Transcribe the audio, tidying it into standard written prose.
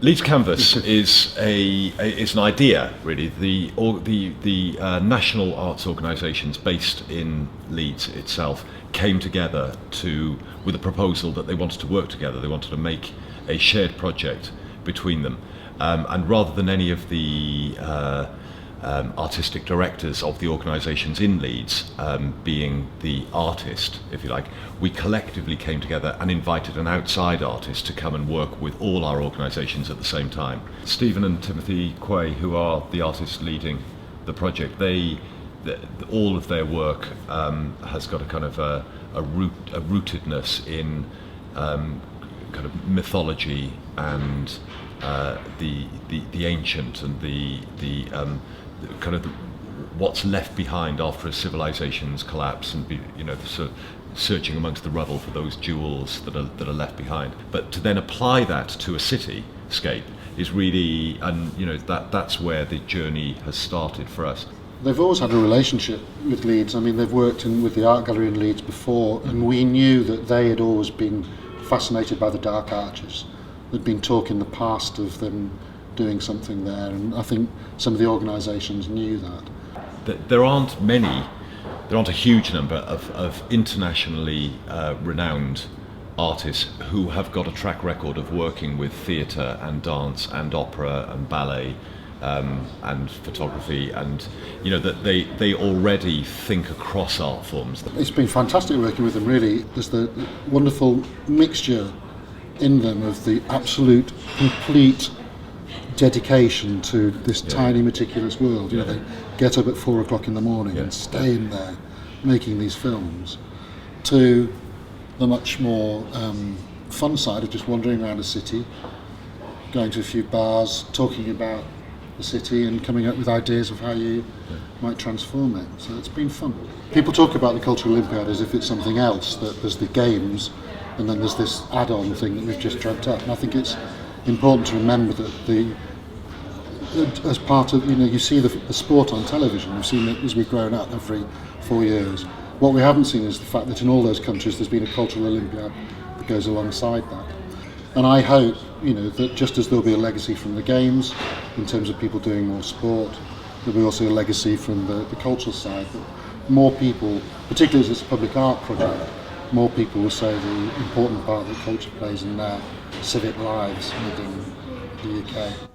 Leeds Canvas is an idea, really. The national arts organisations based in Leeds itself came together with a proposal that they wanted to work together. They wanted to make a shared project between them, and rather than any of the artistic directors of the organisations in Leeds being the artist, if you like, we collectively came together and invited an outside artist to come and work with all our organisations at the same time. Stephen and Timothy Quay, who are the artists leading the project, all of their work has got a kind of a rootedness in kind of mythology and the ancient and the kind of what's left behind after a civilization's collapse, and searching amongst the rubble for those jewels that are left behind. But to then apply that to a cityscape is really, and that's where the journey has started for us. They've always had a relationship with Leeds. I mean, they've worked with the art gallery in Leeds before, and we knew that they had always been fascinated by the Dark Arches. There'd been talk in the past of them doing something there, and I think some of the organisations knew that. There aren't a huge number of internationally renowned artists who have got a track record of working with theatre and dance and opera and ballet and photography, and that they already think across art forms. It's been fantastic working with them, really. There's the wonderful mixture in them of the absolute complete dedication to this tiny meticulous world. They get up at 4 o'clock in the morning and stay in there making these films, to the much more fun side of just wandering around a city, going to a few bars, talking about the city and coming up with ideas of how you might transform it. So it's been fun. People talk about the Cultural Olympiad as if it's something else, that there's the games and then there's this add-on thing that we've just dreamt up. And I think it's important to remember that as part of, you see the sport on television, we've seen it as we've grown up every 4 years. What we haven't seen is the fact that in all those countries there's been a Cultural Olympiad that goes alongside that. And I hope, that just as there'll be a legacy from the games in terms of people doing more sport, there'll be also a legacy from the cultural side, that more people, particularly as it's a public art project, more people will say the important part that culture plays in their civic lives within the UK.